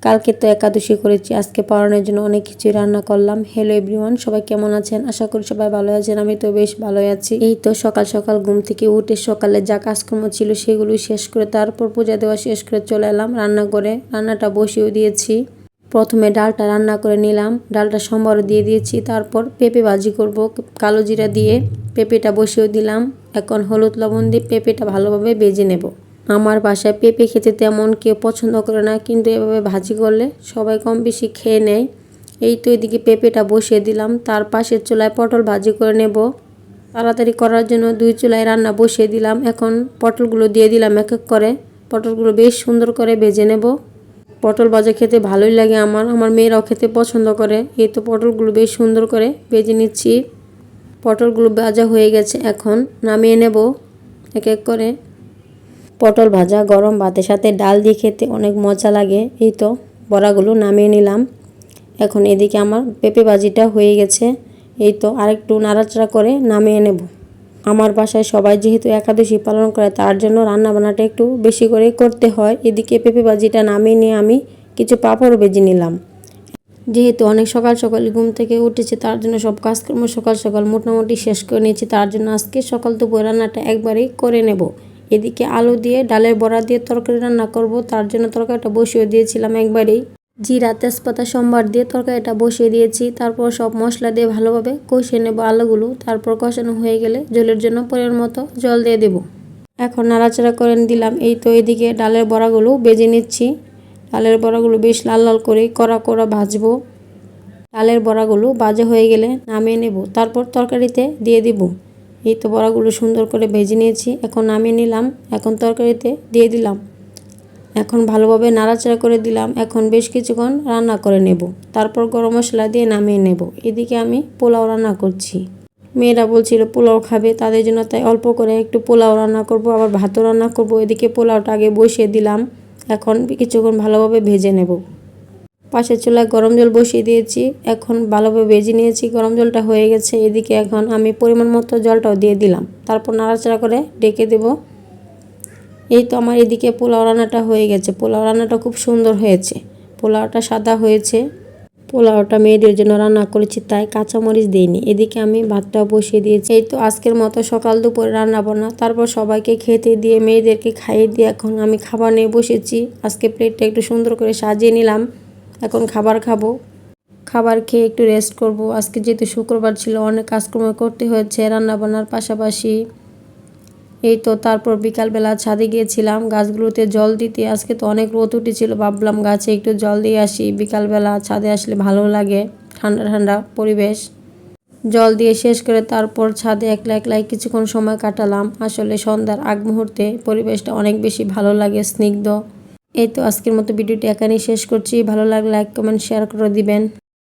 কালকে তো একাদশী করেছি, আজকে পালনের জন্য অনেক কিছুই রান্না করলাম। হ্যালো এভরিওয়ান, সবাই কেমন আছেন? আশা করি সবাই ভালো আছেন। আমি তো বেশ ভালোই আছি। এই তো সকাল সকাল ঘুম থেকে উঠে সকালে যা কাজকর্ম ছিল সেগুলোই শেষ করে তারপর পূজা দেওয়া শেষ করে চলে এলাম রান্না করে। রান্নাটা বসিয়েও দিয়েছি। প্রথমে ডালটা রান্না করে নিলাম, ডালটা সম্বারও দিয়ে দিয়েছি। তারপর পেঁপে ভাজি করব কালো জিরা দিয়ে। পেঁপেটা বসিয়েও দিলাম। এখন হলুদ লবণ দিয়ে পেঁপেটা ভালোভাবে ভেজে নেব। আমার বাসায় পেঁপে খেতে তেমন কেউ পছন্দ করে না, কিন্তু এভাবে ভাজি করলে সবাই কম বেশি খেয়ে নেয়। এই তো এদিকে পেঁপেটা বসিয়ে দিলাম। তার পাশের চুলায় পটল ভাজি করে নেব। তাড়াতাড়ি করার জন্য 2 চুলায় রান্না বসিয়ে দিলাম। এখন পটলগুলো দিয়ে দিলাম এক এক করে। পটলগুলো বেশ সুন্দর করে ভেজে নেব। পটল ভাজা খেতে ভালোই লাগে আমার মেয়েরাও খেতে পছন্দ করে। এই তো পটলগুলো বেশ সুন্দর করে ভেজে নিচ্ছি। পটলগুলো ভাজা হয়ে গেছে, এখন নামিয়ে নেব এক এক করে। পটল ভাজা গরম ভাতের সাথে ডাল দিয়ে খেতে অনেক মজা লাগে। এই তো বড়াগুলো নামিয়ে নিলাম। এখন এদিকে আমার পেঁপে ভাজিটা হয়ে গেছে। এই তো আরেকটু নাড়াচাড়া করে নামিয়ে নেব। আমার বাসায় সবাই যেহেতু একাদশী পালন করে, তার জন্য রান্নাবান্নাটা একটু বেশি করে করতে হয়। এদিকে পেঁপে ভাজিটা নামিয়ে নিয়ে আমি কিছু পাঁপড় ভেজে নিলাম। যেহেতু অনেক সকাল সকাল ঘুম থেকে উঠেছে, তার জন্য সব কাজকর্ম সকাল সকাল মোটামুটি শেষ করে নিয়েছি। তার জন্য আজকে সকাল দুপুর রান্নাটা একবারেই করে নেব। এদিকে আলু দিয়ে ডালের বড়া দিয়ে তরকারি রান্না করব, তার জন্য তরকারিটা বসিয়ে দিয়েছিলাম একবারেই। জিরা তেজপাতা সম্বার দিয়ে তরকারিটা বসিয়ে দিয়েছি। তারপর সব মশলা দিয়ে ভালোভাবে কষিয়ে নেব আলুগুলো। তারপর কষানো হয়ে গেলে ঝোলের জন্য পরিমাণ মতো জল দিয়ে দেব। এখন নাড়াচাড়া করে দিলাম। এই তো এদিকে ডালের বড়াগুলো ভেজে নিচ্ছি। ডালের বড়াগুলো বেশ লাল লাল করে কড়া কড়া ভাজবো। ডালের বড়াগুলো ভাজা হয়ে গেলে নামিয়ে নেব। তারপর তরকারিতে দিয়ে দিব। এই তো বড়াগুলো সুন্দর করে ভেজে নিয়েছি, এখন নামিয়ে নিলাম। এখন তরকারিতে দিয়ে দিলাম। এখন ভালোভাবে নাড়াচাড়া করে দিলাম। এখন বেশ কিছুক্ষণ রান্না করে নেব। তারপর গরম মশলা দিয়ে নামিয়ে নেব। এদিকে আমি পোলাও রান্না করছি। মেয়েরা বলছিল পোলাও খাবে, তাদের জন্য তাই অল্প করে একটু পোলাও রান্না করব, আবার ভাতও রান্না করব। এদিকে পোলাওটা আগে বসিয়ে দিলাম। এখন কিছুক্ষণ ভালোভাবে ভেজে নেব। পাশের চুলায় গরম জল বসিয়ে দিয়েছি। এখন ভালোভাবে ভেজে নিয়েছি, গরম জলটা হয়ে গেছে। এদিকে এখন আমি পরিমাণ মতো জলটাও দিয়ে দিলাম। তারপর নাড়াচাড়া করে ঢেকে দেব। এই তো আমার এদিকে পোলাও রান্নাটা হয়ে গেছে। পোলাও রান্নাটা খুব সুন্দর হয়েছে। পোলাওটা সাদা হয়েছে। পোলাওটা মেয়েদের জন্য রান্না করেছি, তাই কাঁচামরিচ দিইনি। এদিকে আমি ভাতটা বসিয়ে দিয়েছি। এই তো আজকের মতো সকাল দুপুরে রান্না বান্না, তারপর সবাইকে খেতে দিয়ে মেয়েদেরকে খাইয়ে দিয়ে এখন আমি খাবার নিয়ে বসেছি। আজকে প্লেটটা একটু সুন্দর করে সাজিয়ে নিলাম। এখন খাবার খাবো। খাবার খেয়ে একটু রেস্ট করব। আজকে যেহেতু শুক্রবার ছিল, অনেক কাজকর্ম করতে হয়েছে রান্নাবান্নার পাশাপাশি। এই তো তারপর বিকালবেলা ছাদে গিয়েছিলাম গাছগুলোতে জল দিতে। আজকে তো অনেক রোদ উঠেছিল, ভাবলাম গাছে একটু জল দিয়ে আসি। বিকালবেলা ছাদে আসলে ভালো লাগে, ঠান্ডা ঠান্ডা পরিবেশ। জল দিয়ে শেষ করে তারপর ছাদে একলা একলাই কিছুক্ষণ সময় কাটালাম। আসলে সন্ধ্যার আগ মুহূর্তে পরিবেশটা অনেক বেশি ভালো লাগে, স্নিগ্ধ। এই তো আজকের মতো ভিডিওটি এখানেই শেষ করছি। ভালো লাগলে লাইক কমেন্ট শেয়ার করে দিবেন।